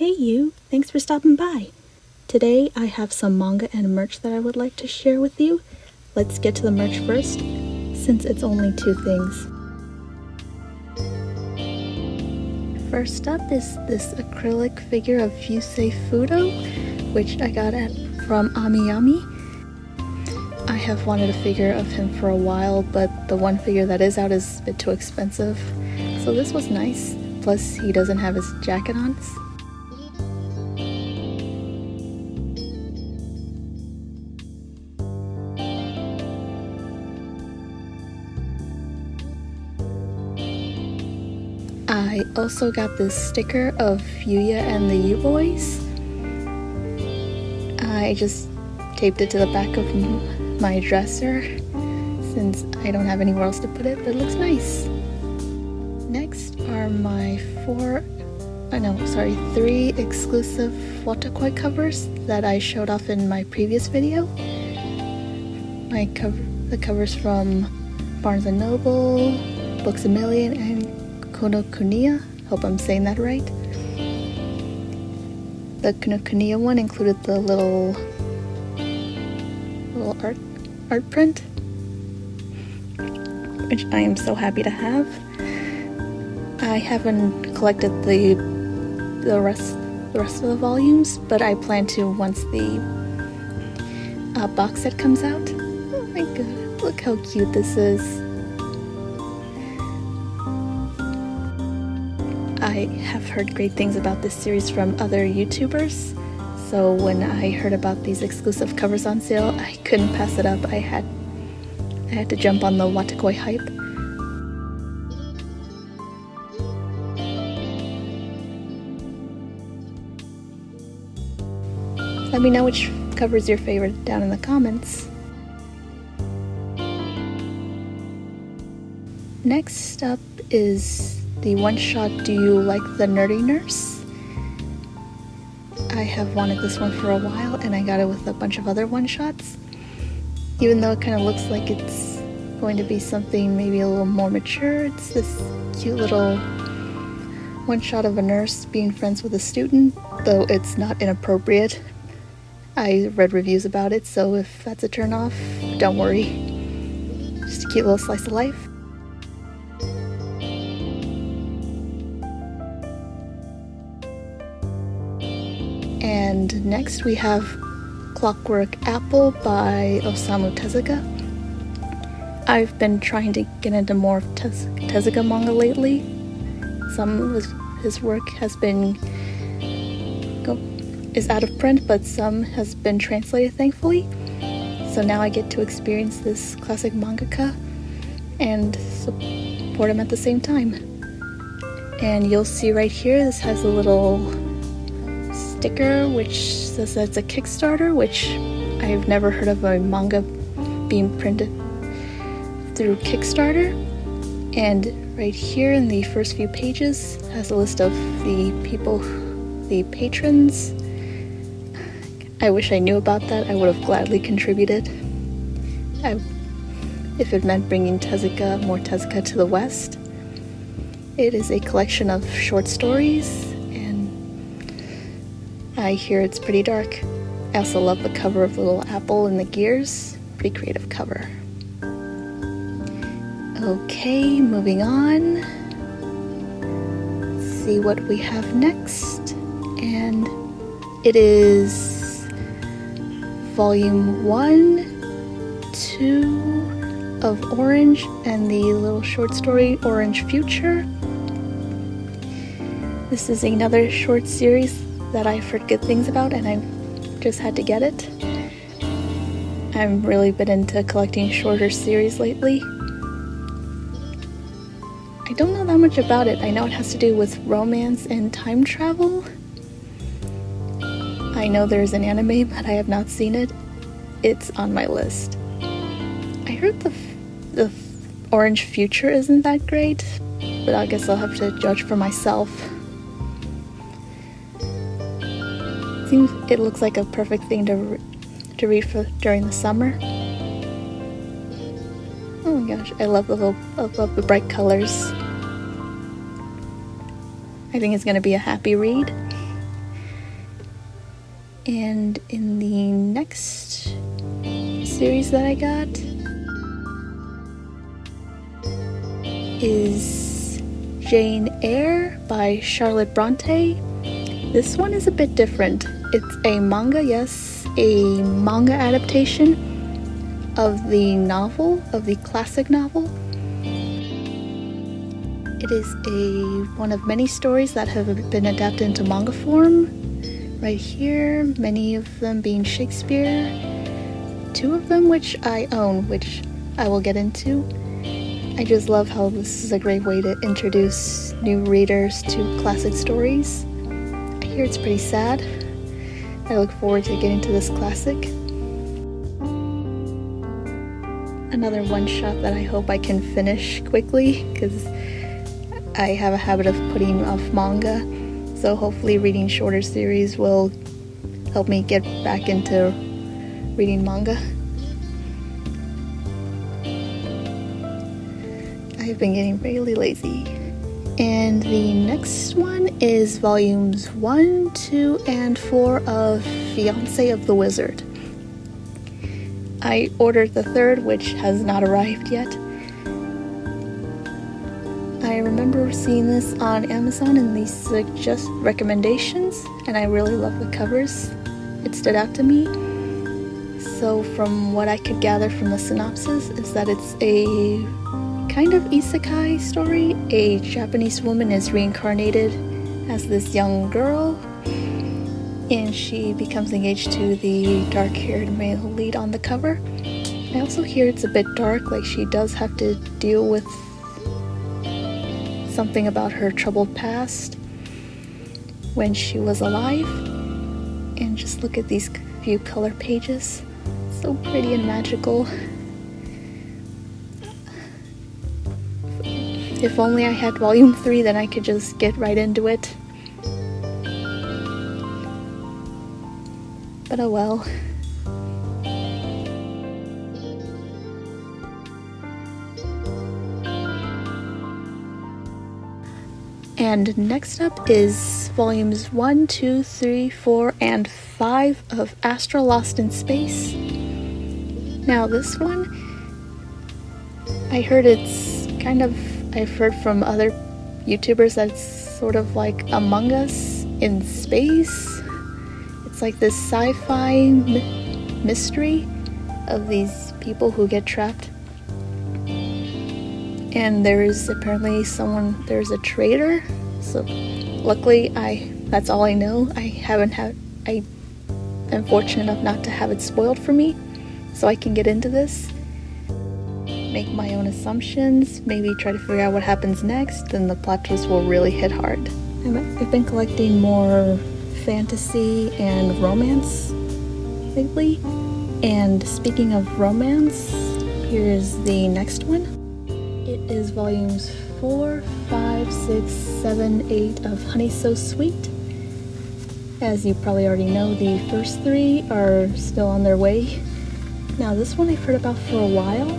Hey you, thanks for stopping by. Today I have some manga and merch that I would like to share with you. Let's get to the merch first, since it's only two things. First up is this acrylic figure of Fudo, which I got from AmiAmi. I have wanted a figure of him for a while, but the one figure that is out is a bit too expensive. So this was nice, plus he doesn't have his jacket on. I also got this sticker of Fujia and the U-Boys. I just taped it to the back of my dresser since I don't have anywhere else to put it, but it looks nice. Next are my three exclusive watercolor covers that I showed off in my previous video. The covers from Barnes & Noble, Books A Million, and Kinokuniya. Hope I'm saying that right. The Kinokuniya one included the little art print, which I am so happy to have. I haven't collected the rest of the volumes, but I plan to once the box set comes out. Oh my god, look how cute this is. I have heard great things about this series from other YouTubers, so when I heard about these exclusive covers on sale, I couldn't pass it up. I had to jump on the watakoi hype. Let me know which cover is your favorite down in the comments. Next up is the one-shot Do You Like the Nerdy Nurse? I have wanted this one for a while, and I got it with a bunch of other one-shots. Even though it kind of looks like it's going to be something maybe a little more mature, it's this cute little one-shot of a nurse being friends with a student, though it's not inappropriate. I read reviews about it, so if that's a turn-off, don't worry. Just a cute little slice of life. And next we have Clockwork Apple by Osamu Tezuka. I've been trying to get into more of Tezuka manga lately. Some of his work is out of print, but some has been translated, thankfully. So now I get to experience this classic mangaka and support him at the same time. And you'll see right here, this has a little sticker which says that it's a Kickstarter, which I've never heard of a manga being printed through Kickstarter. And right here in the first few pages has a list of the patrons. I wish I knew about that. I would have gladly contributed if it meant bringing more Tezuka to the West. It is a collection of short stories, I hear it's pretty dark. I also love the cover of the little apple and the gears. Pretty creative cover. Okay, moving on. Let's see what we have next. And it is volume 1, 2 of Orange and the little short story Orange Future. This is another short series that I've heard good things about, and I just had to get it. I've really been into collecting shorter series lately. I don't know that much about it. I know it has to do with romance and time travel. I know there's an anime, but I have not seen it. It's on my list. I heard the Orange Future isn't that great, but I guess I'll have to judge for myself. It looks like a perfect thing to read during the summer. Oh my gosh, I love the bright colors. I think it's going to be a happy read. And in the next series that I got is Jane Eyre by Charlotte Bronte. This one is a bit different. It's a manga, yes, a manga adaptation of the novel, of the classic novel. It is one of many stories that have been adapted into manga form. Right here, many of them being Shakespeare. 2 of them which I own, which I will get into. I just love how this is a great way to introduce new readers to classic stories. I hear it's pretty sad. I look forward to getting to this classic. Another one-shot that I hope I can finish quickly, because I have a habit of putting off manga, so hopefully reading shorter series will help me get back into reading manga. I've been getting really lazy. And the next one is volumes 1, 2, and 4 of Fianc of the Wizard. I ordered the 3rd, which has not arrived yet. I remember seeing this on Amazon and these suggest recommendations, and I really love the covers. It stood out to me. So from what I could gather from the synopsis is that it's a kind of isekai story. A Japanese woman is reincarnated as this young girl, and she becomes engaged to the dark-haired male lead on the cover. I also hear it's a bit dark, like she does have to deal with something about her troubled past when she was alive. And just look at these few color pages. So pretty and magical. If only I had volume 3, then I could just get right into it. But oh well. And next up is volumes 1, 2, 3, 4, and 5 of Astral Lost in Space. Now this one, I've heard from other YouTubers that it's sort of like Among Us in space. It's like this sci-fi mystery of these people who get trapped. And there's apparently there's a traitor. So luckily that's all I know. I am fortunate enough not to have it spoiled for me, so I can get into this, make my own assumptions, maybe try to figure out what happens next, then the plot twist will really hit hard. I've been collecting more fantasy and romance lately, and speaking of romance, here's the next one. It is volumes 4, 5, 6, 7, 8 of Honey So Sweet. As you probably already know, the first 3 are still on their way. Now this one I've heard about for a while.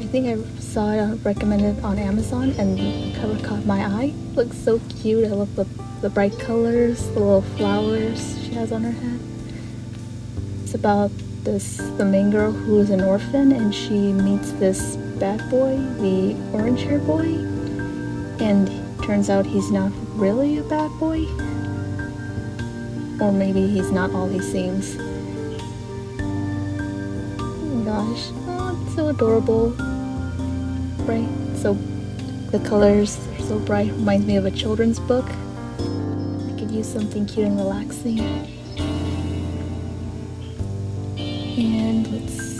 I think I saw it recommended on Amazon and the cover caught my eye. It looks so cute. I love the bright colors, the little flowers she has on her head. It's about the main girl who is an orphan, and she meets this bad boy, the orange-haired boy, and turns out he's not really a bad boy. Or maybe he's not all he seems. Oh gosh, oh, it's so adorable. Bright, so the colors are so bright, reminds me of a children's book. I could use something cute and relaxing. And let's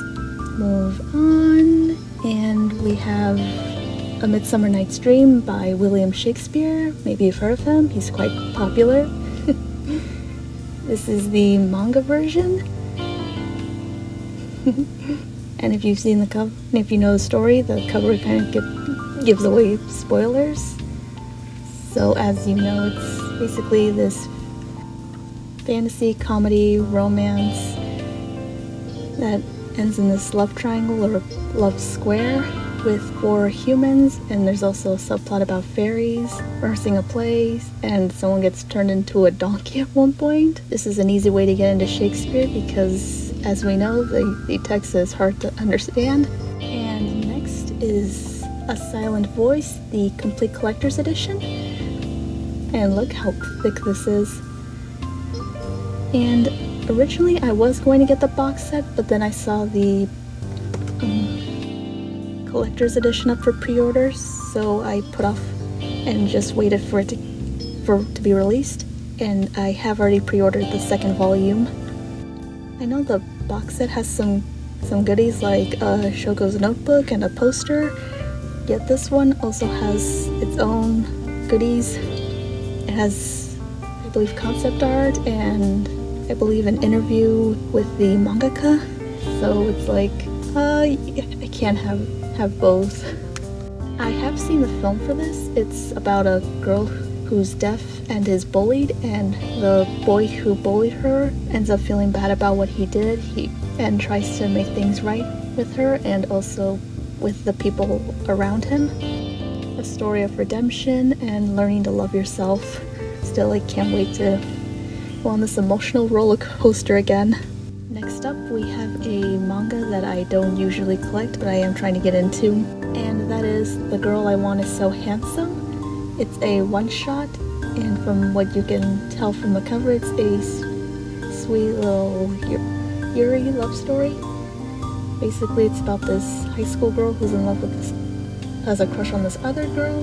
move on. And we have A Midsummer Night's Dream by William Shakespeare. Maybe you've heard of him, he's quite popular. This is the manga version. And if you've seen the cover, and if you know the story, the cover kind of gives away spoilers. So as you know, it's basically this fantasy, comedy, romance that ends in this love triangle or love square. with 4 humans, and there's also a subplot about fairies rehearsing a play, and someone gets turned into a donkey at one point. This is an easy way to get into Shakespeare because, as we know, the text is hard to understand. And next is A Silent Voice, the Complete Collector's Edition. And look how thick this is. And originally I was going to get the box set, but then I saw the collector's edition up for pre-orders, so I put off and just waited for it to be released, and I have already pre-ordered the 2nd volume. I know the box set has some goodies like a Shogo's notebook and a poster, yet this one also has its own goodies. It has, I believe, concept art and I believe an interview with the mangaka, so it's like, I can't have both. I have seen the film for this. It's about a girl who's deaf and is bullied, and the boy who bullied her ends up feeling bad about what he did and tries to make things right with her and also with the people around him. A story of redemption and learning to love yourself. Still, I can't wait to go on this emotional roller coaster again. Next up, we have a manga that I don't usually collect, but I am trying to get into, and that is The Girl I Want Is So Handsome. It's a one-shot, and from what you can tell from the cover, it's a sweet little Yuri love story. Basically, it's about this high school girl who's in love with has a crush on this other girl,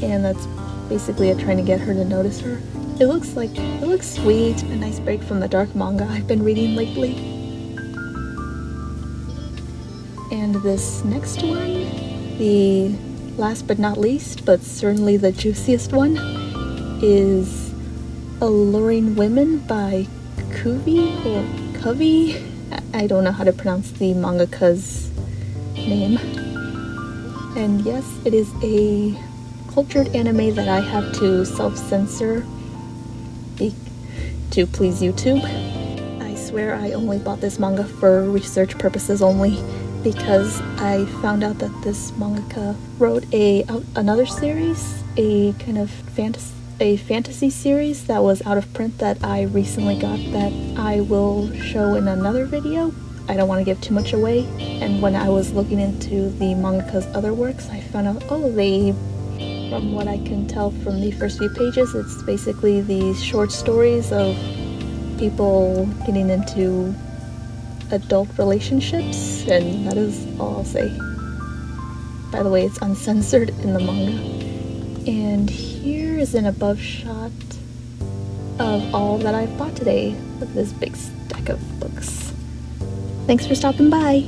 and that's basically it, trying to get her to notice her. It looks sweet, a nice break from the dark manga I've been reading lately. And this next one, the last but not least, but certainly the juiciest one, is Alluring Women by Covey. I don't know how to pronounce the mangaka's name. And yes, it is a cultured anime that I have to self-censor to please YouTube. I swear I only bought this manga for research purposes only, because I found out that this mangaka wrote another series, a kind of fantasy series that was out of print that I recently got that I will show in another video. I don't want to give too much away. And when I was looking into the mangaka's other works, I found out, from what I can tell from the first few pages, it's basically these short stories of people getting into adult relationships, and that is all I'll say. By the way, it's uncensored in the manga. And here is an above shot of all that I've bought today with this big stack of books. Thanks for stopping by!